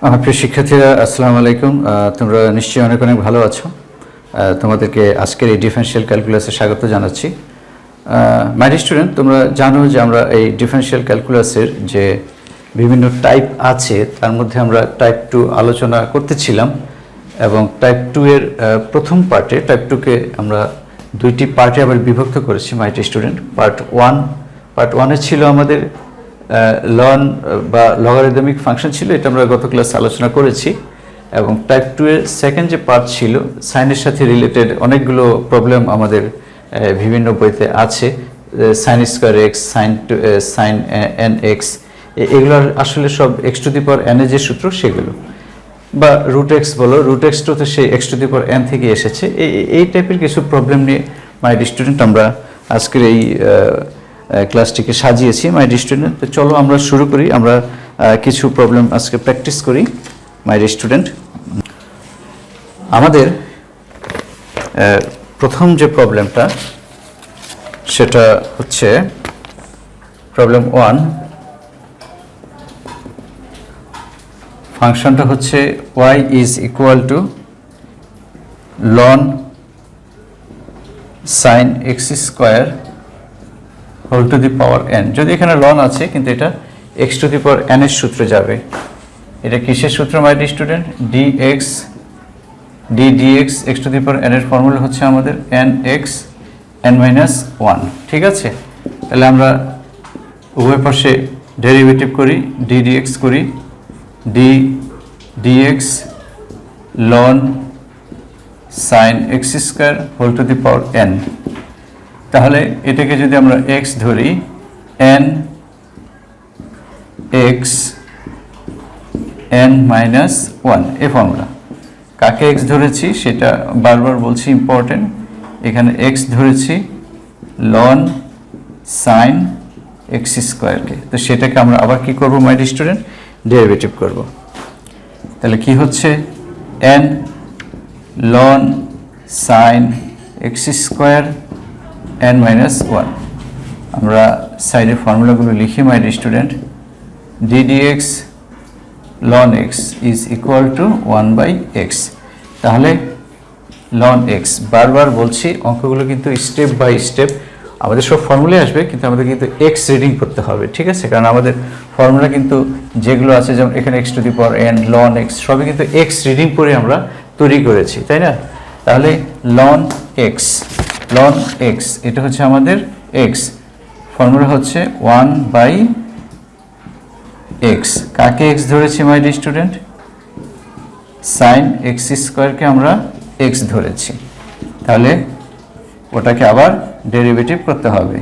আমার প্রিয় শিক্ষার্থীরা, আসসালামু আলাইকুম। তোমরা নিশ্চয়ই অনেক অনেক ভালো আছো। তোমাদেরকে আজকের এই ডিফারেনশিয়াল ক্যালকুলাসে স্বাগত জানাচ্ছি। মাই ডিয়ার স্টুডেন্ট, তোমরা জানো যে আমরা এই ডিফারেনশিয়াল ক্যালকুলাসের যে বিভিন্ন টাইপ আছে তার মধ্যে আমরা টাইপ 2 আলোচনা করতেছিলাম এবং টাইপ 2 এর প্রথম পার্টে টাইপ 2কে আমরা দুইটি পার্টে আবার বিভক্ত করেছি। মাই ডিয়ার স্টুডেন্ট, পার্ট 1 ছিল আমাদের লন বা লগারিদমিক ফাংশন ছিল, এটা আমরা গত ক্লাসে আলোচনা করেছি। এবং টাইপ 2 এর সেকেন্ড যে পার্ট ছিল সাইনের সাথে রিলেটেড অনেকগুলো প্রবলেম আমাদের বিভিন্ন বইতে আছে। Sign square x, sine n x, এগুলো আসলে সব x to the power n এর যে সূত্র সেগুলো, বা রুট এক্স বলো, রুট এক্স তো সেই x to the power N থেকে এসেছে। এই টাইপের কিছু প্রবলেম নিয়ে মাই ডিয়ার স্টুডেন্ট আমরা আজকের এই ক্লাসটিকে সাজিয়েছি। মাই ডিয়ার স্টুডেন্ট, তো চলো আমরা শুরু করি। আমরা কিছু প্রবলেম আজকে প্র্যাকটিস করি। মাই ডিয়ার স্টুডেন্ট, আমাদের প্রথম যে প্রবলেমটা সেটা হচ্ছে প্রবলেম 1। ফাংশনটা হচ্ছে y is equal to ln sine x square whole to the power n. যদি এখানে লন আছে কিন্তু এটা x to the power n এর সূত্রে যাবে। এটা কিসের সূত্র my dear student? Dx dx x to the power n এর ফর্মুলা হচ্ছে আমাদের এন এক্স এন মাইনাস 1। ঠিক আছে, তাহলে আমরা উভয় পাশে ডেরিভেটিভ করি, ডিএক্স করি, dx ln sine x square whole to the power n. তাহলে এটাকে যদি আমরা এক্স ধরি, এন এক্স এন মাইনাস 1 এ ফর্মুলা। কাকে এক্স ধরেছি সেটা বারবার বলছি, ইম্পর্টেন্ট। এখানে এক্স ধরেছি লন সাইন এক্স স্কোয়ারকে, তো সেটাকে আমরা আবার কি করব মাই ডিয়ার স্টুডেন্ট? ডেরিভেটিভ করব। তাহলে কি হচ্ছে? N ln sine x square n minus 1। আমরা সাইডে ফর্মুলাগুলো লিখি my dear student. Dx ln x is equal to 1/x। তাহলে লন এক্স, বারবার বলছি অঙ্কগুলো কিন্তু স্টেপ বাই স্টেপ আমাদের সব ফর্মুলায় আসবে, কিন্তু আমাদের কিন্তু এক্স রিডিং করতে হবে। ঠিক আছে, কারণ আমাদের ফর্মুলা কিন্তু যেগুলো আছে, যেমন এখানে x to the power n, ln x, সবই কিন্তু এক্স রিডিং করে আমরা তৈরি করেছি, তাই না? তাহলে লন এক্স, লন এক্স এটা হচ্ছে আমাদের এক্স, ফর্মুলা হচ্ছে 1/x। কাকে এক্স ধরেছি my dear student? Sine x স্কোয়ারকে আমরা এক্স ধরেছি। তাহলে ওটাকে আবার ডেরিভেটিভ করতে হবে।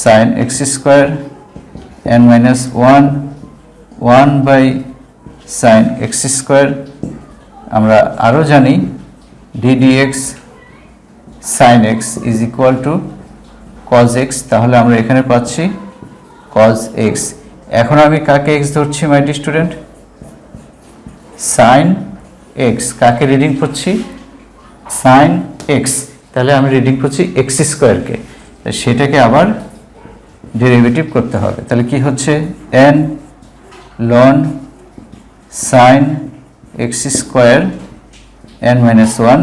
Sine x square n minus 1/সাইন এক্স স্কোয়ার। আমরা আরও জানি dx sine x is equal to cos x. তাহলে আমরা এখানে পাচ্ছি কজ এক্স। এখন আমি কাকে এক্স ধরছি my dear student? Sine x. কাকে রিডিং করছি? Sine x. তাহলে আমি রিডিং করছি এক্স স্কোয়ারকে, সেটাকে আবার ডেরিভেটিভ করতে হবে। তাহলে কি হচ্ছে? N ln sine x square n minus 1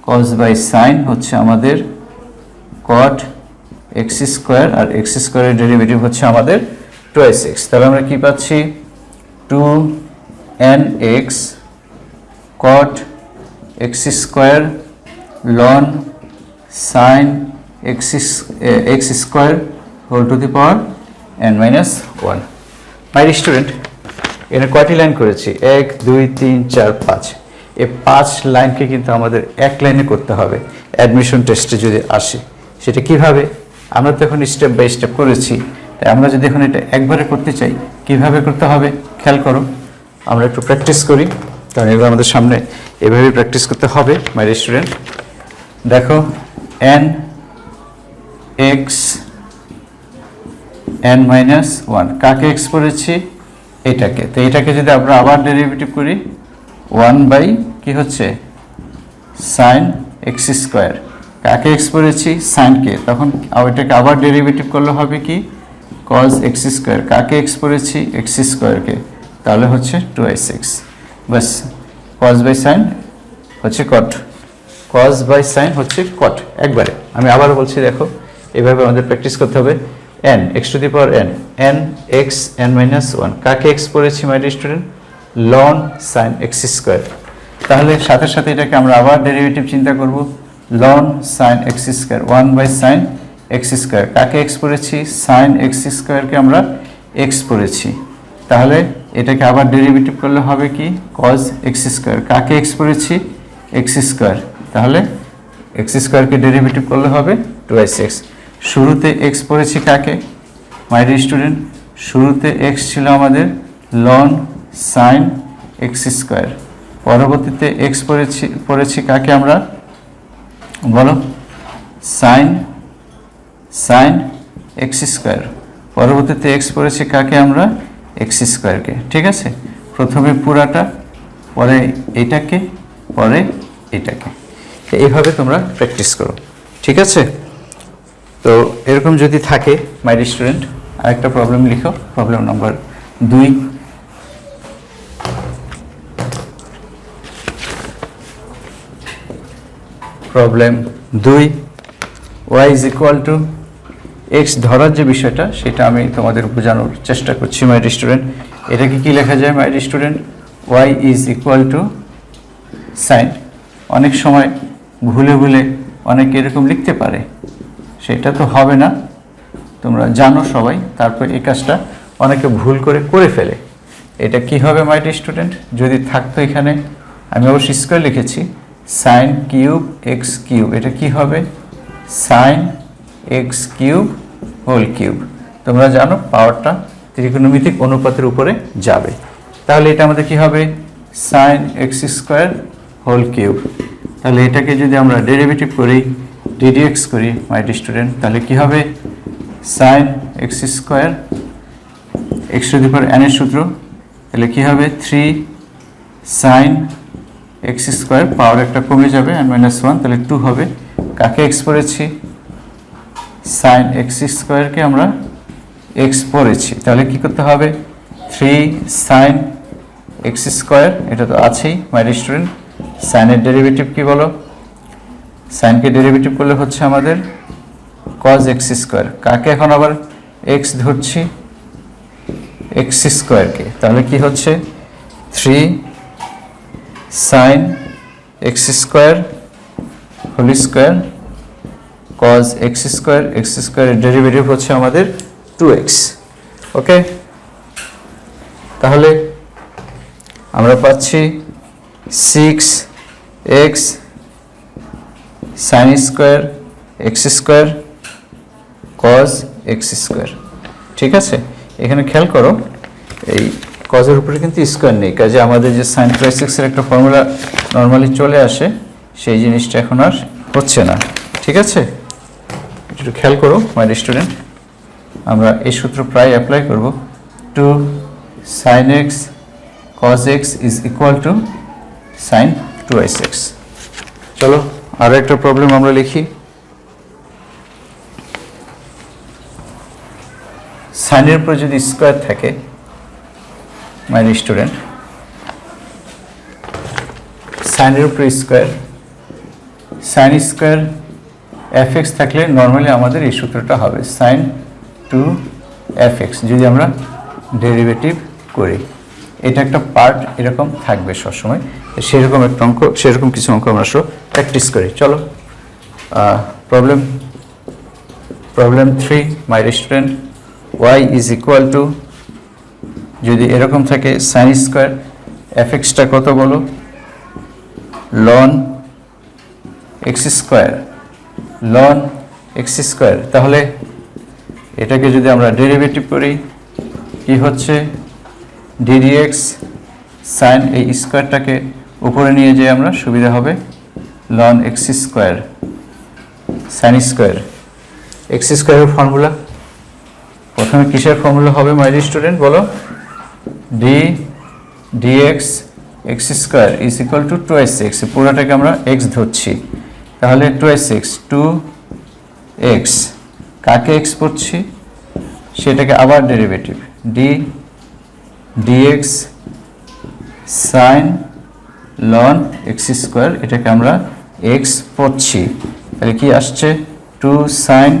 cos by sine হচ্ছে আমাদের কট এক্স স্কোয়ার, আর এক্স স্কোয়ারের ডেরিভেটিভ হচ্ছে আমাদের 2x। তাহলে আমরা কি পাচ্ছি? 2nx cot x square ln sine x square whole to the power n minus 1। My dear student, এখানে কয়টি লাইন করেছি? 1 2 3 4 5। এই 5 লাইনকে কিন্তু আমাদের এক লাইনে করতে হবে অ্যাডমিশন টেস্টে যদি আসে। সেটা কিভাবে? আমরা তো এখন স্টেপ বাই স্টেপ করেছি, তাই আমরা যদি এখন এটা একবারে করতে চাই কিভাবে করতে হবে খেয়াল করো। আমরা একটু প্র্যাকটিস করি, কারণ এগুলো আমাদের সামনে এভাবে প্র্যাকটিস করতে হবে। মাই ডিয়ার স্টুডেন্ট, দেখো এন এক্স এন মাইনাস 1, কাকে এক্স করেছি? এটাকে। তো এটাকে যদি আমরা আবার ডেরিভেটিভ করি 1/ কি হচ্ছে? Sine x square. কাকে এক্স করেছি? সাইনকে। তখন এটাকে আবার ডেরিভেটিভ করলে হবে কি? Cos x square. কাকে এক্স করেছি? এক্স স্কোয়ারকে। তাহলে হচ্ছে 2x বাস। cos বাই সাইন হচ্ছে cot, cos বাই সাইন হচ্ছে cot। একবারে আমি আবার বলছি, দেখো এভাবে আমাদের প্র্যাকটিস করতে হবে। n x two the power n, n x n minus 1, কাকে x পড়েছি মাই dear student? ln sin x square. তাহলে সাথে সাথে এটাকে আমরা আবার ডেরিভেটিভ চিন্তা করব, ln sin x square 1 by sine x square. কাকে এক্স পড়েছি? সাইন এক্স স্কোয়ারকে আমরা এক্স পড়েছি। তাহলে এটাকে আবার ডেরিভেটিভ করলে হবে কি? cos x square. কাকে এক্স পড়েছি? X square. তাহলে এক্স স্কোয়ারকে ডেরিভেটিভ করলে হবে 2x। শুরুতে এক্স পড়েছি কাকে মাই ডিয়ার স্টুডেন্ট? শুরুতে এক্স ছিল আমাদের ln সাইন এক্স স্কোয়ার। পরবর্তীতে এক্স পড়েছি কাকে আমরা? বলো, সাইন এক্স স্কোয়ার। পরবর্তীতে এক্স পড়েছি কাকে আমরা? এক্স স্কোয়ারকে। ঠিক আছে, প্রথমে পুরাটা, পরে এটাকে, পরে এটাকে। এইভাবে তোমরা প্র্যাকটিস করো। ঠিক আছে, তো এরকম যদি থাকে মাই ডিয়ার স্টুডেন্ট, আরেকটা প্রবলেম লিখো, problem number 2। Problem 2, y is equal two x ধরার যে বিষয়টা সেটা আমি তোমাদের বোঝানোর চেষ্টা করছি মাই ডিয়ার স্টুডেন্ট। এটাকে কি লেখা যায় my dear student? y is equal to sine. অনেক সময় ভুলে ভুলে অনেকে এরকম লিখতে পারে, সেটা তো হবে না, তোমরা জানো সবাই। তারপর এই কাজটা অনেকে ভুল করে ফেলে। এটা কি হবে মাই ডিয়ার স্টুডেন্ট? যদি থাকতো এখানে, আমি অবশ্যই স্কোয়ার লিখেছি, সাইন কিউব এক্স কিউব, এটা কি হবে? Sine x cube whole cube. তোমরা জানো পাওয়ারটা ত্রিকোণমিতিক অনুপাতের উপরে যাবে। তাহলে এটা আমাদের কি হবে? Sine x square whole cube. তাহলে এটাকে যদি আমরা ডেরিভেটিভ করি, ডিডিএক্স করি মাই ডিয়ার স্টুডেন্ট, তাহলে কি হবে? Sine x square x to the power n এর সূত্র, তাহলে কি হবে? 3 সাইন এক্স স্কোয়ার, পাওয়ার একটা কমে যাবে n মাইনাস 1, তাহলে 2 হবে। কাকে এক্স পড়েছি? সাইন এক্স স্কোয়ারকে আমরা এক্স পড়েছি। তাহলে কি করতে হবে? 3 সাইন এক্স স্কোয়ার, এটা তো আছেই মাই ডিয়ার স্টুডেন্ট। সাইনের ডেরিভেটিভ কি বলো? সাইনকে ডেরিভেটিভ করলে হচ্ছে আমাদের cos এক্স স্কোয়ার। কাকে এখন আবার এক্স ধরছি? এক্স স্কোয়ারকে। তাহলে কি হচ্ছে? 3 sine x square whole square cos x স্কোয়ারের ডেরিভেটিভ হচ্ছে আমাদের 2x। ওকে, তাহলে আমরা পাচ্ছি 6x sine square x square cos x square. ঠিক আছে, এখানে খেয়াল করো, এই কজের উপরে কিন্তু স্কোয়ার নেই, কাজে আমাদের যে সাইন প্লাস এক্সের একটা ফর্মুলা নর্মালি চলে আসে, সেই জিনিসটা এখন আর হচ্ছে না। ঠিক আছে, একটু খেয়াল করো মাই ডিয়ার স্টুডেন্ট, আমরা এই সূত্র প্রায় অ্যাপ্লাই করব। 2 sine x cos x is equal to sine 2x। চলো আরও একটা প্রবলেম আমরা লিখি। সাইনের উপর যদি স্কোয়ার থাকে মাই ডিয়ার স্টুডেন্ট, সাইনের উপর স্কোয়ার, সাইন স্কোয়ার fx থাকলে নর্মালি আমাদের এই সূত্রটা হবে সাইন 2fx যদি আমরা ডেরিভেটিভ করি। এটা একটা পার্ট এরকম থাকবে সবসময়, সেরকম একটা অঙ্ক, সেরকম কিছু অঙ্ক আমরা সব প্র্যাকটিস করি। চলো problem 3 my dear student, y is equal two, যদি এরকম থাকে সাইন স্কোয়ার fxটা কত বলো? ln x square, ln x square. তাহলে এটাকে যদি আমরা ডেরিভেটিভ করি কি হচ্ছে? ddx সাইন এই স্কোয়ারটাকে উপরে নিয়ে যেয়ে আমরা সুবিধা হবে ln x square sine square. X স্কোয়ারের ফর্মুলা প্রথমে কিসের ফর্মুলা হবে মাই ডিয়ার স্টুডেন্ট বলো? dx x square is equal two 2x। পুরোটাকে আমরা x ধরছি, তাহলে 2x 2x, কাকে x পড়ছি? সেটাকে আবার derivative dx sine ln x square, এটাকে আমরা এক্স পড়ছি, তাহলে কি আসছে 2 সাইন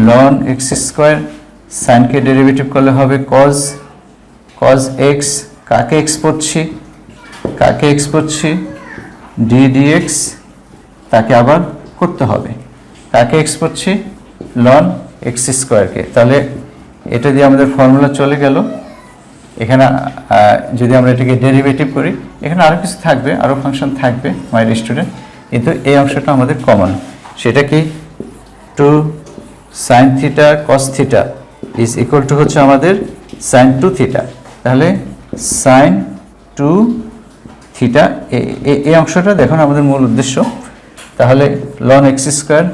লন এক্স স্কোয়ার, সাইনকে ডেরিভেটিভ করলে হবে কজ এক্স, কাকে এক্স পড়ছি ডি ডিএক্স, তাকে আবার করতে হবে, কাকে এক্স পড়ছি লন এক্স স্কোয়ারকে। তাহলে এটা দিয়ে আমাদের ফর্মুলা চলে গেল। এখানে যদি আমরা এটাকে ডেরিভেটিভ করি, এখানে আরও কিছু থাকবে, আরও ফাংশন থাকবে মাই স্টুডেন্ট, কিন্তু এই অংশটা আমাদের কমন। সেটা কি 2 sine theta cos theta is equal to হচ্ছে আমাদের সাইন 2 থিটা। তাহলে সাইন 2 থিটা, এই অংশটা দেখুন আমাদের মূল উদ্দেশ্য। তাহলে ln x square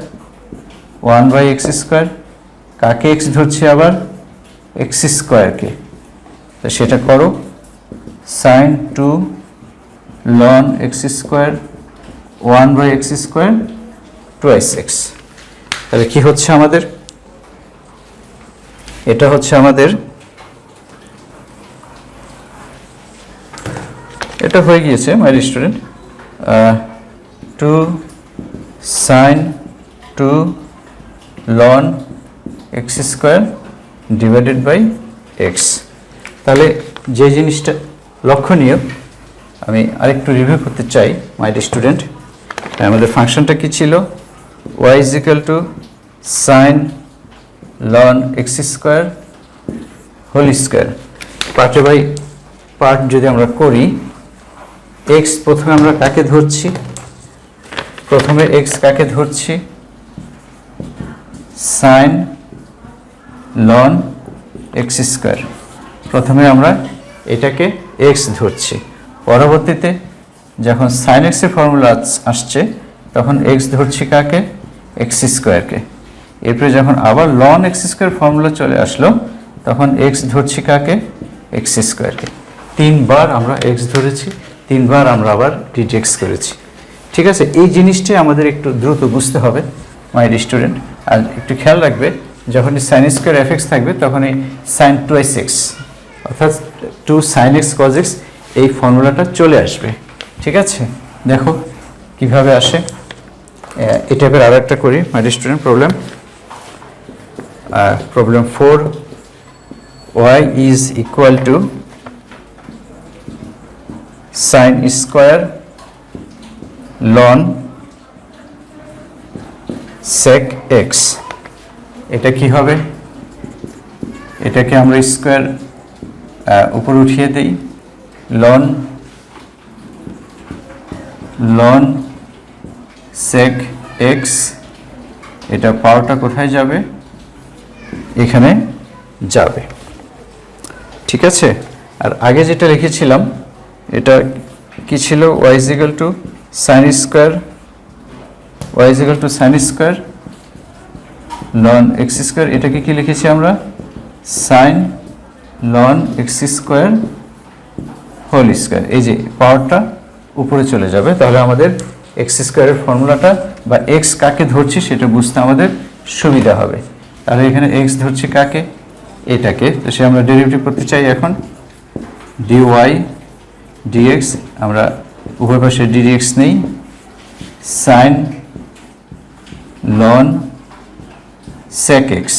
1/x square, কাকে এক্স ধরছি আবার এক্স স্কোয়ারকে, তো সেটা করো sine 2 ln x square 1/x square twice x. তাহলে কি হচ্ছে আমাদের, এটা হচ্ছে আমাদের, এটা হয়ে গিয়েছে my student 2 sine 2 ln x square divided by x. তাহলে যে জিনিসটা লক্ষণীয়, আমি আরেকটু রিভিউ করতে চাই মাই স্টুডেন্ট। আমাদের ফাংশনটা কি ছিল, y is equal to sine ln x square whole square. পার্টে বাই পার্ট যদি আমরা করি, এক্স প্রথমে আমরা কাকে ধরছি, প্রথমে এক্স কাকে ধরছি সাইন লন এক্স স্কোয়ার, প্রথমে আমরা এটাকে এক্স ধরছি, পরবর্তীতে যখন সাইন এক্সের ফর্মুলা আসছে তখন এক্স ধরছি কাকে এক্স স্কোয়ারকে, এরপরে যখন আবার লন এক্স স্কোয়ার ফর্মুলা চলে আসলো তখন এক্স ধরছি কাকে এক্স স্কোয়ারকে। 3 বার আমরা এক্স ধরেছি, 3 বার আমরা আবার ডিডেক্স করেছি। ঠিক আছে, এই জিনিসটাই আমাদের একটু দ্রুত বুঝতে হবে মাই স্টুডেন্ট। আর একটু খেয়াল রাখবে, যখনই সাইন স্কোয়ার এফ এক্স থাকবে তখনই সাইন টুয়াইস এক্স অর্থাৎ 2 সাইন এক্স কজ এক্স এই ফর্মুলাটা চলে আসবে। ঠিক আছে, দেখো কিভাবে আসে। এই টাইপের আরও একটা করি my student problem 4, y is equal to sine square ln sec x. এটা কি হবে, এটাকে আমরা স্কোয়ার উপর উঠিয়ে দিই, লন সেক এক্স, এটা পাওয়ারটা কোথায় যাবে, এখানে যাবে। ঠিক আছে, আর আগে যেটা লিখেছিলাম এটা কি ছিল, y is equal to sine square, y is equal to sine square ln x square, এটাকে কি লিখেছি আমরা sine ln x square whole square. এই যে পাওয়ারটা উপরে চলে যাবে, তাহলে আমাদের এক্স স্কোয়ারের ফর্মুলাটা বা এক্স কাকে ধরছি সেটা বুঝতে আমাদের সুবিধা হবে। তাহলে এখানে এক্স ধরছি কাকে, এটাকে, তো সে আমরা ডেরিভেটিভ করতে চাই এখন ডিওয়াই ডিএক্স, আমরা উভয় পাশে ডিডিএক্স নেই, সাইন লন সেক এক্স,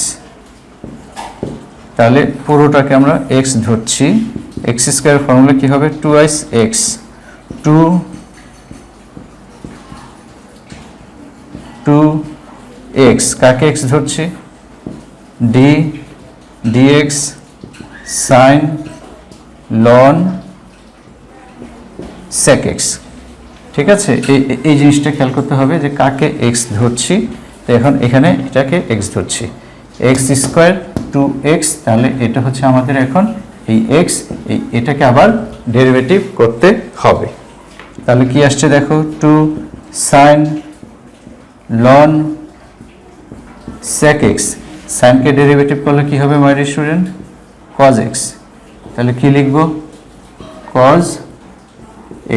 তাহলে পুরোটাকে আমরা এক্স ধরছি, এক্স স্কোয়ার ফর্মুলা কি হবে 2x এক্স, 2x কাকে এক্স ধরছি d dx sine ln sec x. ঠিক আছে, এই জিনিসটা খেয়াল করতে হবে যে কাকে এক্স ধরছি, তো এখন এখানে এটাকে এক্স ধরছি, এক্স স্কোয়ার 2x, তাহলে এটা হচ্ছে আমাদের এখন এই এক্স, এটাকে আবার ডেরিভেটিভ করতে হবে। তাহলে কি আসছে দেখো 2 সাইন লন সেক এক্স, সাইনকে ডেরিভেটিভ করলে কি হবে মাই স্টুডেন্ট কজ এক্স, তাহলে কি লিখবো কজ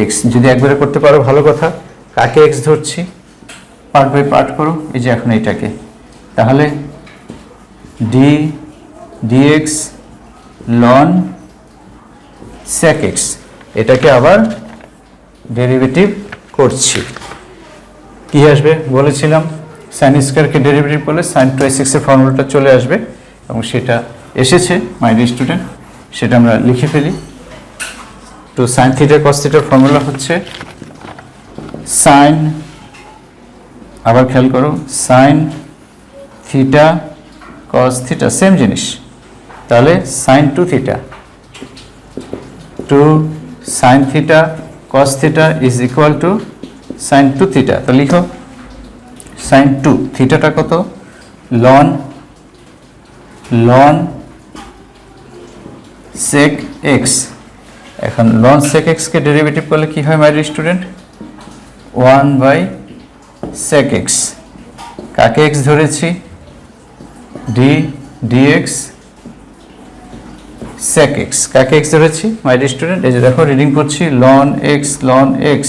এক্স। যদি একবারে করতে পারো ভালো কথা, কাকে এক্স ধরছি পার্ট বাই পার্ট করো, এই যে এখন এটাকে, তাহলে d dx ln sec x, এটাকে আবার ডেরিভেটিভ করছি, কি আসবে বলেছিলাম সাইন স্কোয়ারকে ডেরিভেটিভ করলে সাইন 2x এর ফর্মুলাটা চলে আসবে এবং সেটা এসেছে মাই ডিয়ার স্টুডেন্ট, সেটা আমরা লিখে ফেলি। তো সাইন থিটা কস থিটার ফর্মুলা হচ্ছে সাইন, আবার খেয়াল করো, sine theta cos theta same জিনিস, তাহলে sine 2 theta to sine theta cos theta is equal to sine 2 theta. তো লিখো সাইন 2, থিটাটা কত, লন সেক এক্স। এখন লন সেক এক্সকে ডেরিভেটিভ করলে কি হয় my dear student, 1/sec x, কাকে x ধরেছি, dx sec x, কাকে x ধরেছি মাই ডিয়ার স্টুডেন্ট, এই যে দেখো রিডিং করছি ln x,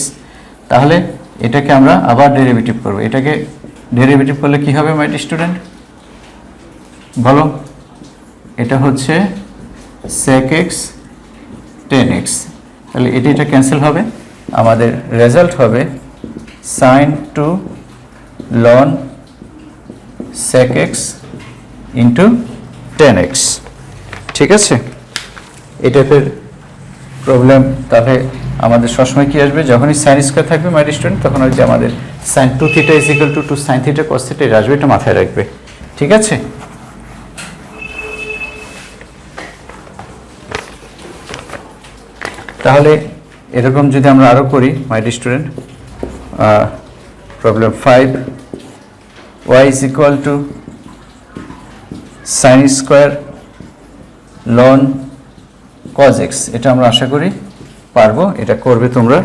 তাহলে এটাকে আমরা আবার ডেরিভেটিভ করব, এটাকে ডেরিভেটিভ করলে কি হবে মাই ডিয়ার স্টুডেন্ট বলো, এটা হচ্ছে sec x tan x, তাহলে এটা ক্যান্সেল হবে, আমাদের রেজাল্ট হবে sin 2 ln sec x into tan x। ঠিক আছে, এই টাইপের প্রবলেম তাহলে আমাদের সবসময় কি আসবে, যখনই সাইন স্কোয়ার থাকবে মাই ডিয়ার স্টুডেন্ট, তখন হচ্ছে আমাদের sine 2 theta is equal to 2 sine theta cos theta আসবে, এটা মাথায় রাখবে। ঠিক আছে, তাহলে এরকম যদি আমরা আরও করি my dear student, problem 5, y is equal to sine square ln cos x, এটা আমরা আশা করি পারবো, এটা করবে তোমরা।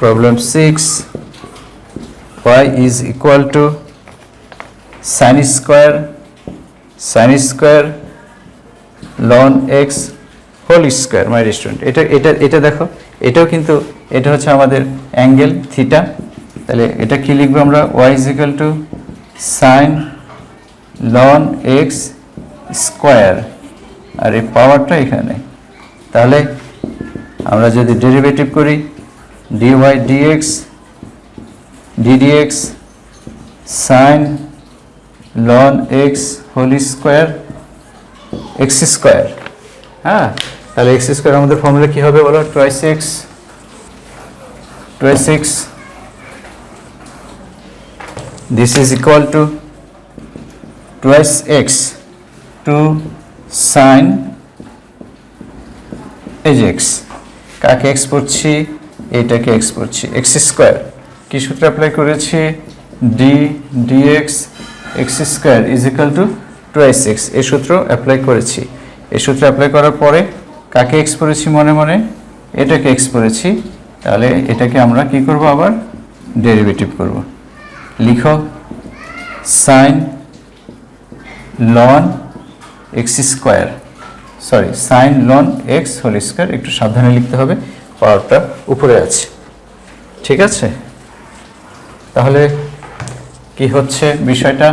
Problem 6, y is equal to sine square ln x whole square my dear student. এটা দেখো, এটাও কিন্তু এটা হচ্ছে আমাদের অ্যাঙ্গেল থিটা, তাহলে এটা কি লিখবো আমরা, y is equal to sine ln x square, আর এই পাওয়ারটা এখানে, তাহলে আমরা যদি ডেরিভেটিভ করি dy ddx sine ln x whole square x square, হ্যাঁ, তাহলে এক্স স্কোয়ার আমাদের ফর্মুলা কি হবে বলো, twice x this is equal to twice x to sine এই যে এক্স, কাকে এক্স পড়ছি, এইটাকে এক্স পড়ছি, এক্স স্কোয়ার কি সূত্র অ্যাপ্লাই করেছি, dx x square is equal to twice x, এই সূত্র অ্যাপ্লাই করেছি। এই সূত্র অ্যাপ্লাই করার পরে কাকে এক্স পড়েছি, মনে মনে এটাকে এক্স পড়েছি, তাহলে এটাকে আমরা কি করব, আবার ডেরিভেটিভ করব। লিখো sine ln x square, sorry sine ln x whole square, একটু সাবধানে লিখতে হবে, পাওয়ারটা উপরে আছে। ঠিক আছে, তাহলে কি হচ্ছে বিষয়টা,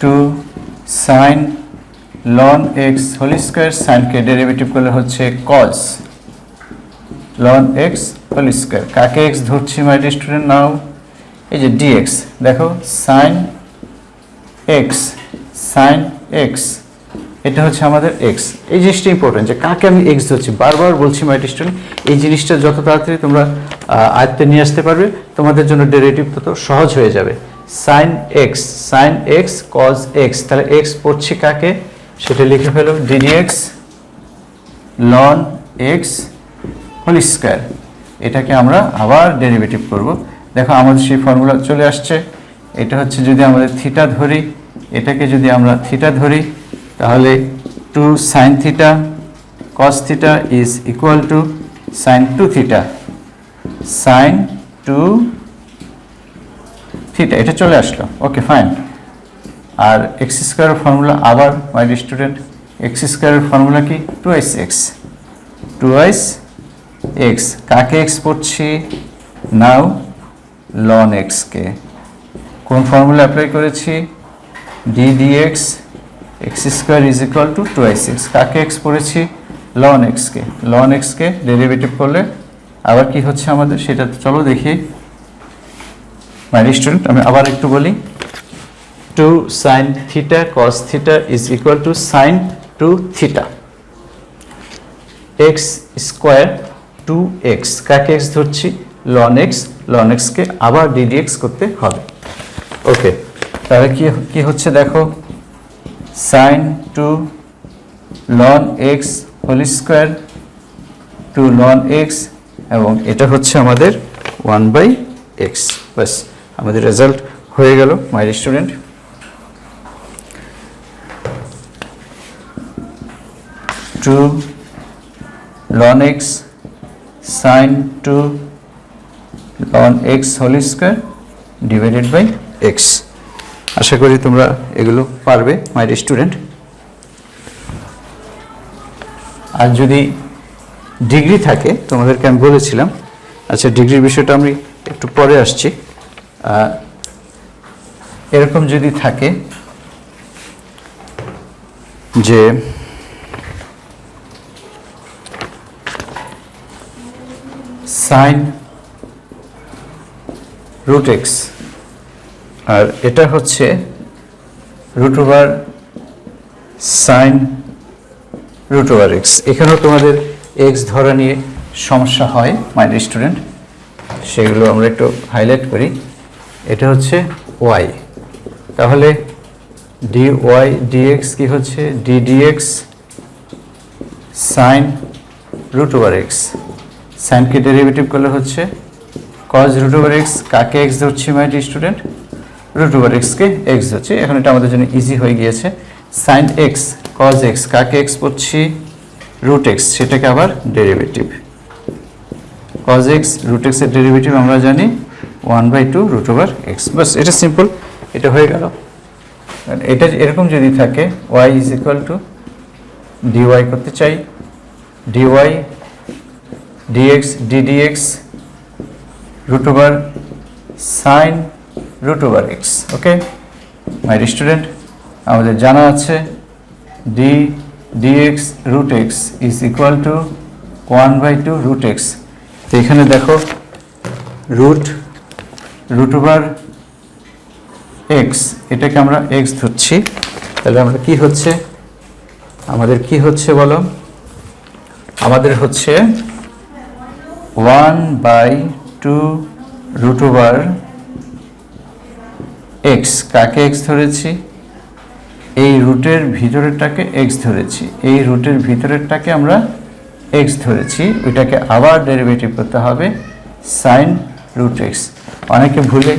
2 sine ln x whole square, সাইনকে ডেরিভেটিভ করলে হচ্ছে cos ln x whole square, কাকে এক্স ধরছি মাই ডিয়ার স্টুডেন্ট, নাও এই যে ডিএক্স, দেখো সাইন এক্স, এটা হচ্ছে আমাদের এক্স, এই জিনিসটা ইম্পর্টেন্ট যে কাকে আমি এক্স ধরছি, বারবার বলছি মাই ডিয়ার স্টুডেন্ট, এই জিনিসটা যত তাড়াতাড়ি তোমরা আয়ত্তে নিয়ে আসতে পারবে তোমাদের জন্য ডেরিভেটিভ তত সহজ হয়ে যাবে। সাইন এক্স কজ এক্স, তাহলে এক্স পড়ছি কাকে, সেটা লিখে ফেলো ddx ln x whole square, এটাকে আমরা আবার ডেরিভেটিভ করব। দেখো আমাদের সেই ফর্মুলা চলে আসছে, এটা হচ্ছে যদি আমাদের থিটা ধরি, এটাকে যদি আমরা থিটা ধরি, তাহলে 2 sine theta cos theta is equal to sine 2 theta sine 2 theta, এটা চলে আসলো, ওকে ফাইন। আর এক্স স্কোয়ারের ফর্মুলা আবার মাই ডিয়ার স্টুডেন্ট, এক্স স্কোয়ারের ফর্মুলা কি, টুয়াইস এক্স, কাকে এক্স পড়ছি, নাও লন এক্সকে, কোন ফর্মুলা অ্যাপ্লাই করেছি, ddx x square is equal to twice x, কাকে এক্স পড়েছি, লন এক্সকে ডেরিভেটিভ করলে আবার কি হচ্ছে আমাদের সেটা চলো দেখি। মাই স্টুডেন্ট, আমি আবার একটু বলি, 2 sin theta cos theta is equal to sin 2 theta x square 2x, কাকে x ধরছি? ln x কে আবার ddx করতে হবে। ওকে, তাহলে কি হচ্ছে দেখো, sin 2 ln x whole square 2 ln x, এবং এটা হচ্ছে আমাদের 1/x। বাস, আমাদের রেজাল্ট হয়ে গেল my student. Two ln x sin 2 ln x whole square divided by x। আশা করি তোমরা এগুলো পারবে মাই স্টুডেন্ট। আর যদি ডিগ্রি থাকে, তোমাদেরকে আমি বলেছিলাম, আচ্ছা ডিগ্রির বিষয়টা আমি একটু পরে আসছি। এরকম যদি থাকে যে সাইন রুট এক্স, আর এটা হচ্ছে root over sine root over x, এখানেও তোমাদের এক্স ধরা নিয়ে সমস্যা হয় মাই স্টুডেন্ট, সেগুলো আমরা একটু হাইলাইট করি। এটা হচ্ছে ওয়াই, তাহলে ডি ওয়াই ডিএক্স কি হচ্ছে? D dx sine root over x, সাইনকে ডেরিভেটিভ করলে হচ্ছে কজ রুট ওভার এক্স, কাকে এক্স ধরছি মাই স্টুডেন্ট? রুট ওভার এক্সকে এক্স ধরছি। এখন এটা আমাদের জন্য ইজি হয়ে গিয়েছে। সাইন এক্স কজ এক্স, কাকে এক্স পড়ছি? রুট এক্স, সেটাকে আবার ডেরিভেটিভ কজ এক্স, রুট এক্সের ডেরিভেটিভ আমরা জানি 1/2 রুট ওভার এক্স। বাস, এটা সিম্পল, এটা হয়ে গেল। এটা এরকম যদি থাকে y is equal to dy করতে চাই, dy dx d dx root over sine root over x. Okay my student, আমাদের জানা আছে d dx root x is equal to 1/2 root x. তো এখানে দেখো রুট ওভার এক্স, এটাকে আমরা এক্স ধরছি, তাহলে আমরা কি হচ্ছে, আমাদের কি হচ্ছে বলো? আমাদের হচ্ছে 1/2 রুট ওভার এক্স, কাকে এক্স ধরেছি? এই রুটের ভিতরেরটাকে এক্স ধরেছি, এই রুটের ভিতরেরটাকে আমরা এক্স ধরেছি, ওইটাকে আবার ডেরিভেটিভ করতে হবে সাইন রুট এক্স। অনেকে ভুলে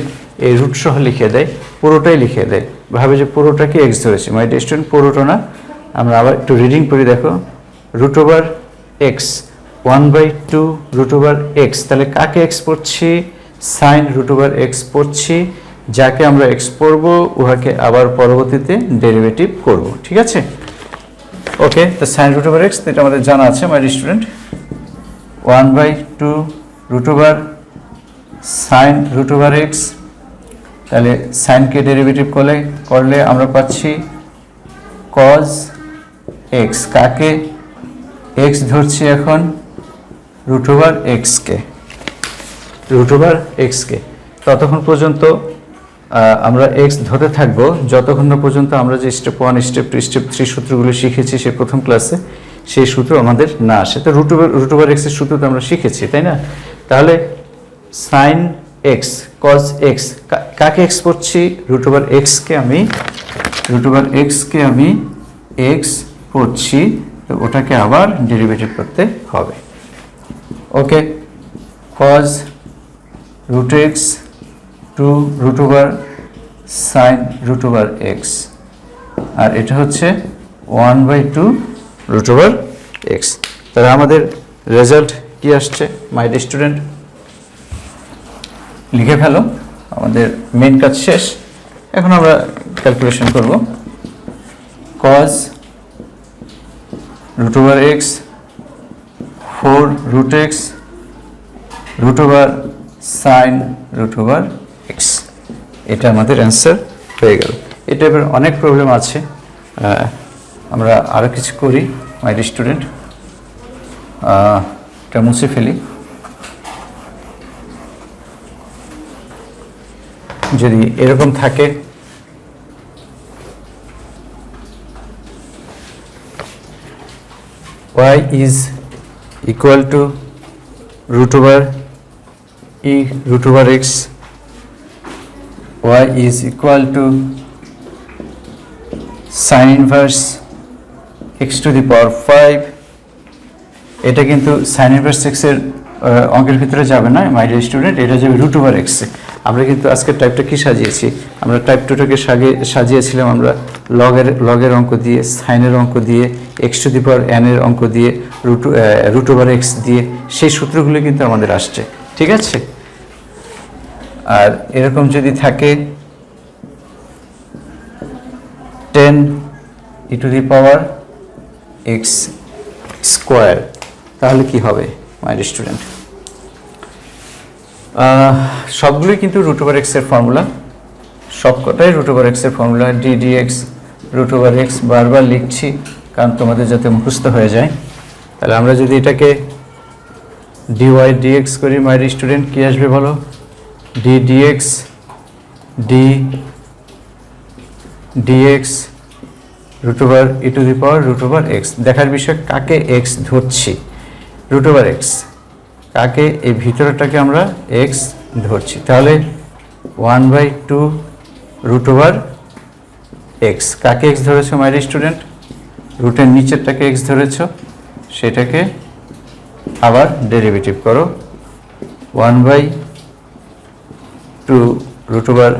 এই রুট সহ লিখে দেয়, পুরোটাই লিখে দেয়, ভাবে যে পুরোটাকে এক্স ধরেছি। মাই স্টুডেন্ট, পুরোটা না, আমরা আবার একটু রিডিং করি। দেখো root over x 1/2 root over x, তাহলে কাকে এক্স পড়ছি? সাইন রুট ওভার এক্স পড়ছি, যাকে আমরা এক্স পড়বো উহাকে আবার পরবর্তীতে ডেরিভেটিভ করব। ঠিক আছে? ওকে, তো সাইন রুট ওভার এক্স, এটা আমাদের জানা আছে my student. 1/2 root over sine root over x, তাহলে সাইনকে ডেরিভেটিভ করলে আমরা পাচ্ছি কজ এক্স, কাকে এক্স ধরছি এখন? রুট ওভার এক্সকে, রুট ওভার এক্সকে। ততক্ষণ পর্যন্ত আমরা এক্স ধরে থাকবো যতক্ষণ না পর্যন্ত আমরা যে স্টেপ 1 স্টেপ 2 স্টেপ 3 সূত্রগুলো শিখেছি সে প্রথম ক্লাসে, সেই সূত্র আমাদের না আসে। তো রুট ওভার এক্সের সূত্র তো আমরা শিখেছি, তাই না? তাহলে সাইন এক্স কজ এক্স, কাকে এক্স পড়ছি? রুট ওভার এক্সকে আমি এক্স পড়ছি, তো ওটাকে আবার ডেরিভেটিভ করতে হবে। Okay, cos root x to root over sine root over x, আর এটা হচ্ছে 1/2 রুট ওভার এক্স। তাহলে আমাদের রেজাল্ট কি আসছে মাই স্টুডেন্ট? লিখে ফেলো, আমাদের মেন কাজ শেষ। এখন আমরা ক্যালকুলেশন করব। Cos root over x 4 root x root over sine root over x, এটা আমাদের অ্যান্সার হয়ে গেল। এই টাইপের অনেক প্রবলেম আছে, আমরা আরও কিছু করি মাই স্টুডেন্ট। এটা মুছে ফেলি। যদি এরকম থাকে y is equal to root over e root over x, y is equal to sin inverse x to the power 5, এটা কিন্তু sin inverse x এর অঙ্কের ভিতরে যাবে না মাই ডিয়ার স্টুডেন্ট, এটা যাবে রুট ওভার এক্স। আমরা কিন্তু আজকের টাইপটা কি সাজিয়েছি, আমরা টাইপ টুটাকে সাজিয়েছিলাম আমরা লগের অঙ্ক দিয়ে, সাইনের অঙ্ক দিয়ে, x to the power n এর অঙ্ক দিয়ে, রুট ওভার এক্স দিয়ে, সেই সূত্রগুলো কিন্তু আমাদের আসছে, ঠিক আছে। আর এরকম যদি থাকে 10 e to the power x square, তাহলে কি হবে মাই স্টুডেন্ট? সবগুলোই কিন্তু রুট ওভার এক্স এর ফর্মুলা, সবকটাই রুট ওভার এক্স এর formula. D d x root over x বারবার লিখছি কারণ তোমাদের যাতে মুখস্থ হয়ে যায়। তাহলে আমরা যদি এটাকে ডিওয়াই ডিএক্স করি মাই স্টুডেন্ট, কি আসবে বলো? D dx d dx root over e to the power root over x. দেখার বিষয় কাকে এক্স ধরছি, রুট ওভার এক্স, কাকে এই ভিতরটাকে আমরা এক্স ধরছি। তাহলে 1/2 রুট ওভার এক্স, কাকে এক্স ধরেছো মাই স্টুডেন্ট? রুটের নিচেরটাকে এক্স ধরেছো, সেটাকে আবার ডেরিভেটিভ করো 1/2 রুট ওভার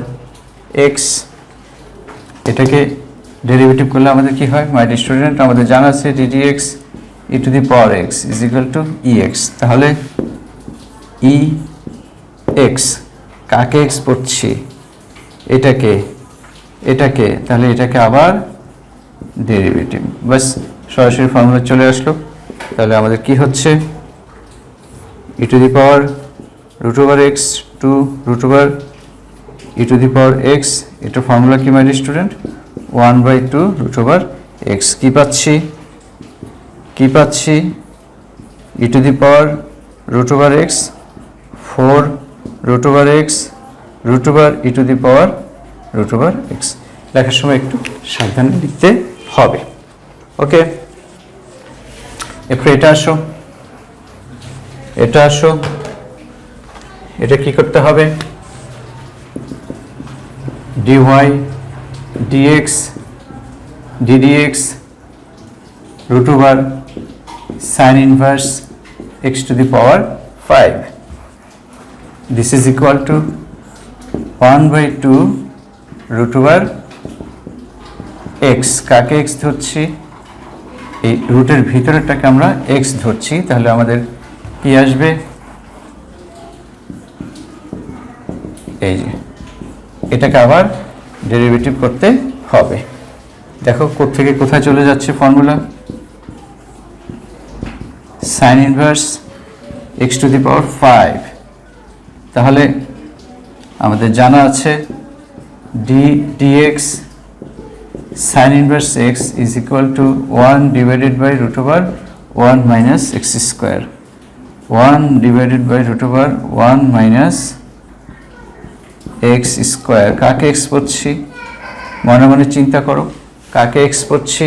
এক্স। এটাকে ডেরিভেটিভ করলে আমাদের কি হয় মাই স্টুডেন্ট? আমাদের জানা আছে D x E to the power x is equal two E x. তাহলে ই এক্স, কাকে এক্স পড়ছি? এটাকে, তাহলে এটাকে আবার ডেরিভেটিভ, বাস সরাসরি ফর্মুলা চলে আসলো। তাহলে আমাদের কি হচ্ছে? E to the power root over x to root over e to the power x, এটা ফর্মুলা কি my student? 1/2 root over x. কি পাচ্ছি? E to the power root over x 4 root over x root over e to the power root over x. লেখার সময় একটু সাবধানে লিখতে হবে, ওকে। এরপর এটা আসো, এটা কি করতে হবে? Dy dx d dx root over sine inverse x to the power 5, this is equal to 1/2 root over x. কাকে এক্স ধরছি? এই রুটের ভিতরেরটাকে আমরা এক্স ধরছি। তাহলে আমাদের কি আসবে? এই যে এটাকে আবার ডেরিভেটিভ করতে হবে। দেখো কোত্থেকে কোথায় চলে যাচ্ছে formula? Sine inverse x to the power 5। তাহলে আমাদের জানা আছে d dx sine inverse x is equal to 1 divided by root over 1 minus x square. 1 divided by root over 1 minus x square. কাকে এক্স পড়ছি? মনে মনে চিন্তা করো, কাকে এক্স পড়ছি?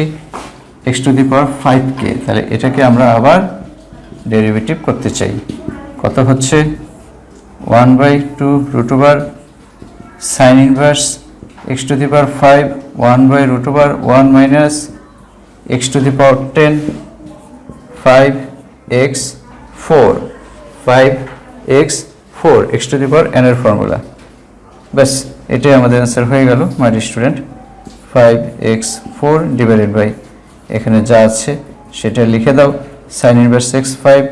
এক্স টু দি পাওয়ার 5কে। তাহলে এটাকে আমরা আবার ডেরিভেটিভ করতে চাই। কত হচ্ছে? 1/2 root over sine inverse x to the power 5 1/root over 1 minus x to the power 10 5x 4 5x 4 x to the power n এর ফর্মুলা। বাস এটাই আমাদের অ্যান্সার হয়ে গেল my student. 5x 4 divided by এখানে যা আছে সেটা লিখে দাও, sign inverse x 5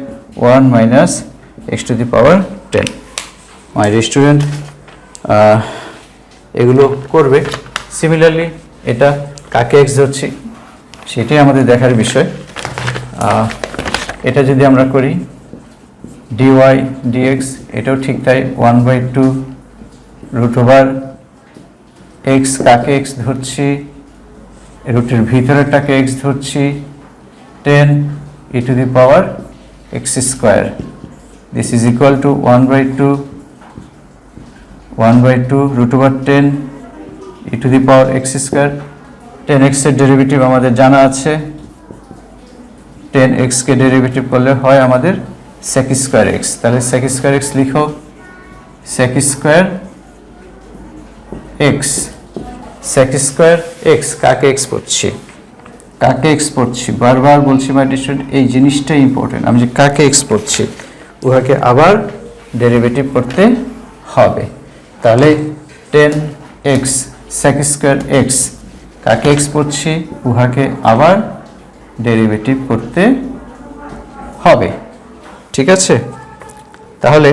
1 minus x two the power 10। My student এগুলো করবে। সিমিলারলি এটা কাকে x ধরছি সেটাই আমাদের দেখার বিষয়। এটা যদি আমরা করি dy dx, এটাও ঠিক তাই 1/2 রুট ওভার x। কাকে x ধরছি? রুটের ভিতরেরটাকে x ধরছি 10 e two the power x square. This is equal to 1/2 root over 10 e to the power x square. 10x এর ডেরিভেটিভ আমাদের জানা আছে, 10x কে ডেরিভেটিভ করলে হয় আমাদের sec square x। তাহলে sec square x লিখো, sec square x, sec square x কাকে x পড়ছি, কাকে x পড়ছি, বারবার বলছি মাই ডিয়ার স্টুডেন্ট, এই জিনিসটাই ইম্পর্টেন্ট। আমি যে কাকে x পড়ছি উহাকে আবার ডেরিভেটিভ করতে হবে। তাহলে 10x sec square x কাকে x পড়ছি উহাকে আবার ডেরিভেটিভ করতে হবে, ঠিক আছে? তাহলে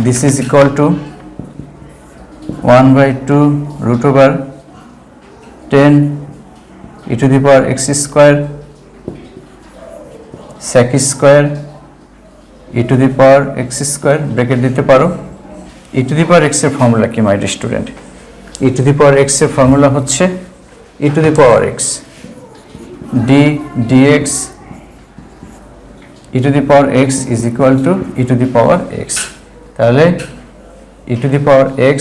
this is equal to 1/2 root over 10 e to the power x square sec square e to the power x square, bracket দিতে পারো। e to the power x এর ফর্মুলা কি মাই dear student? e to the power x এর formula হচ্ছে e to the power x d dx e to the power x is equal to e to the power x। তাহলে e to the power x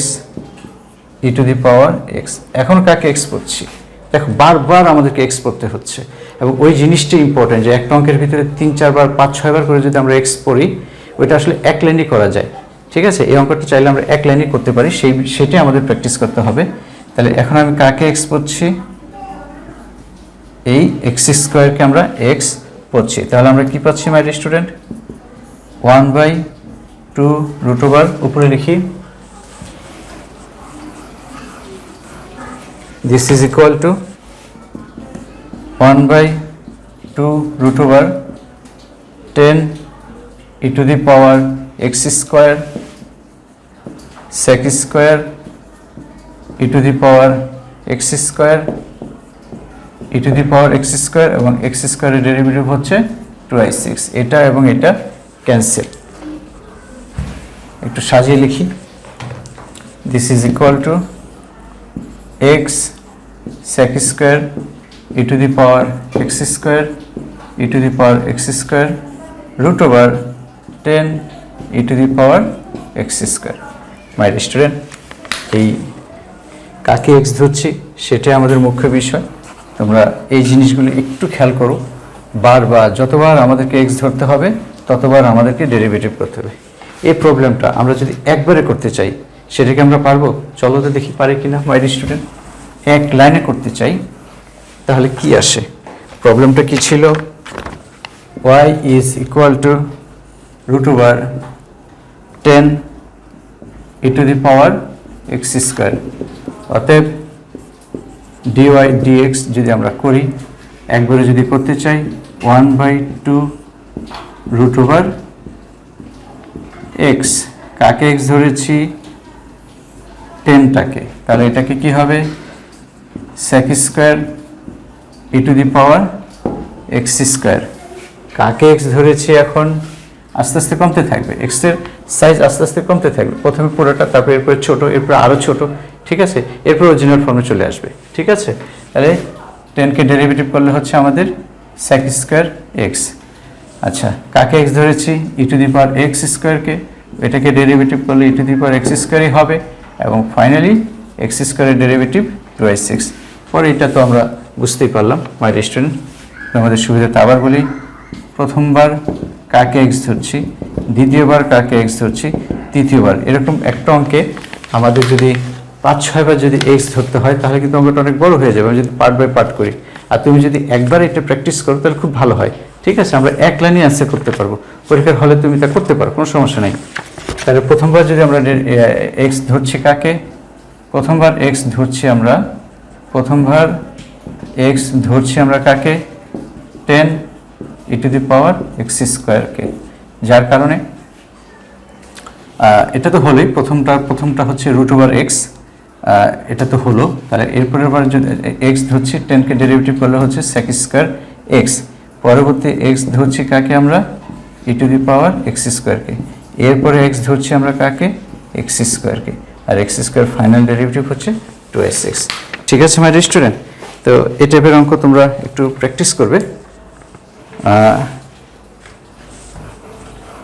e to the power x, এখন কাকে x পড়ছি? দেখো বারবার আমাদেরকে x পড়তে হচ্ছে এবং ওই জিনিসটা ইম্পর্টেন্ট যে একটা অঙ্কের ভিতরে 3-4 বার 5-6 বার করে যদি আমরা x পড়ি ওইটা আসলে এক লাইনই করা যায়, ঠিক আছে? এই অঙ্কটা চাইলে আমরা এক লাইনই করতে পারি, সেটাই আমাদের প্র্যাকটিস করতে হবে। তাহলে এখন আমি কাকে x পড়ছি? এই x স্কয়ারকে আমরা x পড়ছি। তাহলে আমরা কি পাচ্ছি মাই ডিয়ার স্টুডেন্ট? 1/2 root over, উপরে লিখি, this is equal to 1/2 root over 10 e to the power x square sec square e to the power x square e to the power x square এবং x square এর derivative হচ্ছে 2i6। এটা এবং এটা cancel, একটু সাজিয়ে লিখি, this is equal to x sec square e to the power x square e to the power x square root over 10 e to the power x square। My dear student, এই কাকে x ধরছি সেটাই আমাদের মুখ্য বিষয়। তোমরা এই জিনিসগুলো একটু খেয়াল করো, বারবার যতবার আমাদেরকে x ধরতে হবে ততবার আমাদেরকে ডেরিভেটিভ করতে হবে। এই প্রবলেমটা আমরা যদি একবারে করতে চাই সেটাকে আমরা পারবো? চলো তো দেখি পারি কিনা মাই ডিয়ার স্টুডেন্ট। এক লাইনে করতে চাই তাহলে কি আসে? প্রবলেমটা কি ছিল? y is equal to root over 10 e to the power x square। অতএব dy dx যদি আমরা করি, একবারে যদি করতে চাই 1/2 root over x, কাকে x ধরেছি? 10টাকে। তাহলে এটাকে কি হবে? sec square e to the power x square। কাকে x ধরেছি এখন? আস্তে আস্তে কমতে থাকবে, x এর সাইজ আস্তে আস্তে কমতে থাকবে, প্রথমে পুরোটা, তারপর এরপরে ছোট, এরপর আরও ছোট, ঠিক আছে? এরপর অরিজিনাল ফর্মে চলে আসবে, ঠিক আছে? তাহলে 10কে ডেরিভেটিভ করলে হচ্ছে আমাদের sec square x। আচ্ছা, কাকে x ধরেছি? e to the power x স্কোয়ারকে, এটাকে ডেরিভেটিভ করলে e to the power x স্কোয়ারই হবে এবং ফাইনালি x স্কোয়ারের ডেরিভেটিভ 2i6। পরে এটা তো আমরা বুঝতেই পারলাম মাই ডিয়ার স্টুডেন্ট। আমাদের সুবিধাতে আবার বলি, প্রথমবার কাকে x ধরছি, দ্বিতীয়বার কাকে x ধরছি, তৃতীয়বার, এরকম একটা অঙ্কে আমাদের যদি 5-6 বার যদি x ধরতে হয় তাহলে কিন্তু অঙ্কটা অনেক বড় হয়ে যাবে। আমি যদি পার্ট বাই পার্ট করি আর তুমি যদি একবার এটা প্র্যাকটিস করো তাহলে খুব ভালো হয়, ঠিক আছে? আমরা এক লাইনে অ্যান্সার করতে পারবো, পরীক্ষার হলে তুমি তা করতে পারো, কোনো সমস্যা নেই। তাহলে প্রথমবার যদি আমরা x ধরছি কাকে? প্রথমবার x ধরছি আমরা, প্রথমবার x ধরছি আমরা কাকে? 10 e to the power x স্কোয়ারকে, যার কারণে এটা তো হলোই, প্রথমটা হচ্ছে রুট ওভার এক্স, এটা তো হলো। তাহলে এরপরের বার যদি এক্স ধরছি, 10কে ডেরিভেটিভ করলে হচ্ছে sec স্কোয়ার এক্স। পরবর্তী এক্স ধরছি কাকে আমরা? e to the power x স্কোয়ারকে। এরপরে এক্স ধরছি আমরা কাকে? x স্কোয়ারকে, আর x স্কোয়ার ফাইনাল ডেরিভেটিভ হচ্ছে 2s6। ঠিক আছে মাই ডিয়ার স্টুডেন্ট? তো এই টাইপের অঙ্ক তোমরা একটু প্র্যাকটিস করবে।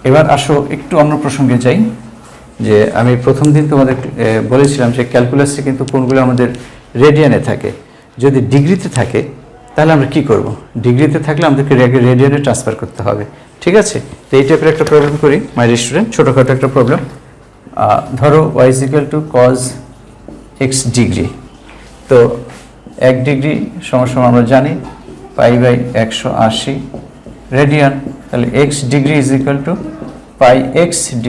এবার আসো একটু অন্য প্রসঙ্গে যাই, যে আমি প্রথম দিন তোমাদের বলেছিলাম যে ক্যালকুলাসে কিন্তু কোনগুলো আমাদের রেডিয়ানে থাকে, যদি ডিগ্রিতে থাকে তাহলে আমরা কি করব? ডিগ্রিতে থাকলে আমাদেরকে রেডিয়ানে ট্রান্সফার করতে হবে, ঠিক আছে? তো এই টাইপের একটা প্রবলেম করি মাই স্টুডেন্ট, ছোটোখাটো একটা প্রবলেম। ধরো y = cos x ডিগ্রি। তো 1 ডিগ্রি সমান আমরা জানি π/180 রেডিয়ান, তাহলে x ডিগ্রি = πx /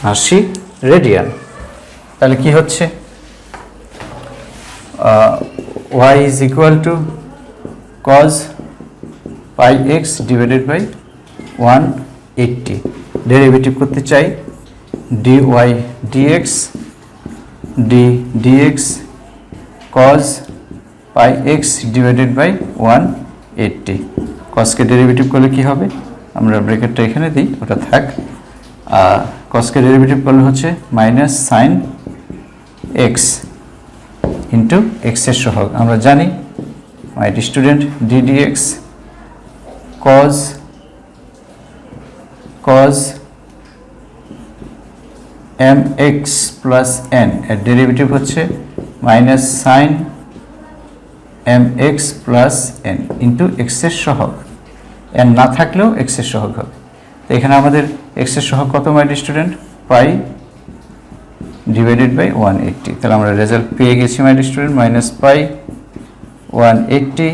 180 রেডিয়ান। তাহলে কি হচ্ছে? y = cos πx / 180, ডেরিভেটিভ করতে চাই dy dx dx cos πx / 180। cosকে derivative করলে কি হবে? আমরা ব্র্যাকেটটা এখানে দিই, ওটা থাক। cosকে ডেরিভেটিভ করলে হচ্ছে -sin x ইন্টু x এর সহগ। আমরা জানি my student d dx cos mx plus n এর ডেরিভেটিভ হচ্ছে -sin mx plus n into x এর সহগ। n না থাকলেও x এর সহগ হবে। তো এখানে আমাদের x এর সহগ কত মাই স্টুডেন্ট? π / 180। তাহলে আমরা রেজাল্ট পেয়ে গেছি মাই স্টুডেন্ট, -π 180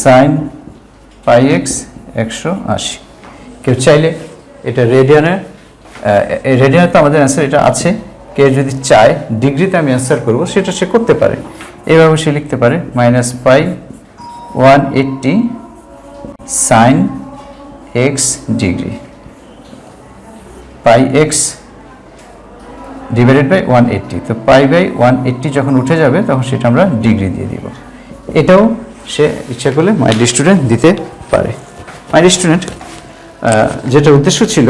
sin πx 180। কেউ চাইলে এটা রেডিয়ানে তো আমাদের অ্যান্সার এটা আছে, কেউ যদি চায় ডিগ্রিতে আমি অ্যান্সার করব সেটা সে করতে পারে। এইভাবে সে লিখতে পারে -π 180 sin x ডিগ্রি, πx / 180। তো π/180 যখন উঠে যাবে তখন সেটা আমরা ডিগ্রি দিয়ে দিব। এটাও সে ইচ্ছা করলে মাই স্টুডেন্ট দিতে পারে। মাই স্টুডেন্ট, যেটা উদ্দেশ্য ছিল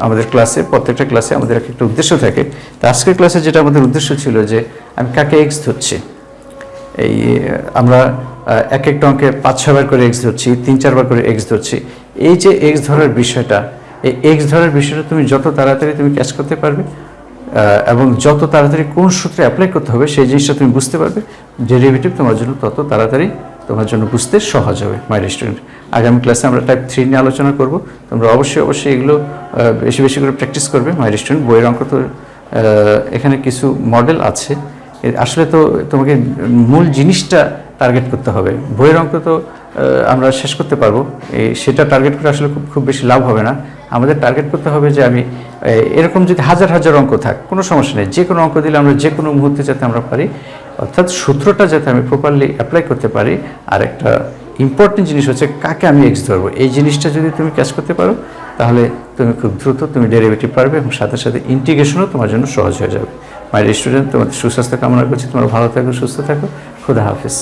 আমাদের ক্লাসে, প্রত্যেকটা ক্লাসে আমাদের একটা উদ্দেশ্য থাকে। তো আজকের ক্লাসে যেটা আমাদের উদ্দেশ্য ছিল যে আমি কাকে এক্স ধরছি, এই আমরা এক একটা অঙ্কে 5-6 বার করে এক্স ধরছি, 3-4 বার করে এক্স ধরছি। এই যে এক্স ধরার বিষয়টা, এই এক্স ধরার বিষয়টা তুমি যত তাড়াতাড়ি তুমি ক্যাচ করতে পারবে এবং যত তাড়াতাড়ি কোন সূত্রে অ্যাপ্লাই করতে হবে সেই জিনিসটা তুমি বুঝতে পারবে, ডেরিভেটিভ তোমার জন্য তত তাড়াতাড়ি তোমার জন্য বুঝতে সহজ হবে মাই স্টুডেন্ট। আগামী ক্লাসে আমরা টাইপ 3 নিয়ে আলোচনা করব। তোমরা অবশ্যই এগুলো বেশি বেশি করে প্র্যাকটিস করবে মাই স্টুডেন্ট। বইয়ের অঙ্ক তো এখানে কিছু মডেল আছে, আসলে তো তোমাকে মূল জিনিসটা টার্গেট করতে হবে। বইয়ের অঙ্ক তো আমরা শেষ করতে পারবো, সেটা টার্গেট করে আসলে খুব বেশি লাভ হবে না। আমাদের টার্গেট করতে হবে যে আমি এরকম যদি হাজার হাজার অঙ্ক থাক কোনো সমস্যা নেই, যে কোনো অঙ্ক দিলে আমরা যে কোনো মুহূর্তে যাতে আমরা পারি, অর্থাৎ সূত্রটা যাতে আমি প্রপারলি অ্যাপ্লাই করতে পারি। আর একটা ইম্পর্টেন্ট জিনিস হচ্ছে কাকে আমি এক্স ধরবো, এই জিনিসটা যদি তুমি ক্যাচ করতে পারো তাহলে তুমি খুব দ্রুত তুমি ডেরিভেটিভ পারবে এবং সাথে সাথে ইন্টিগ্রেশনও তোমার জন্য সহজ হয়ে যাবে। মাই স্টুডেন্ট, তোমাদের সুস্বাস্থ্য কামনা করছি, তোমরা ভালো থাকো, সুস্থ থাকো, খুদা হাফেজ।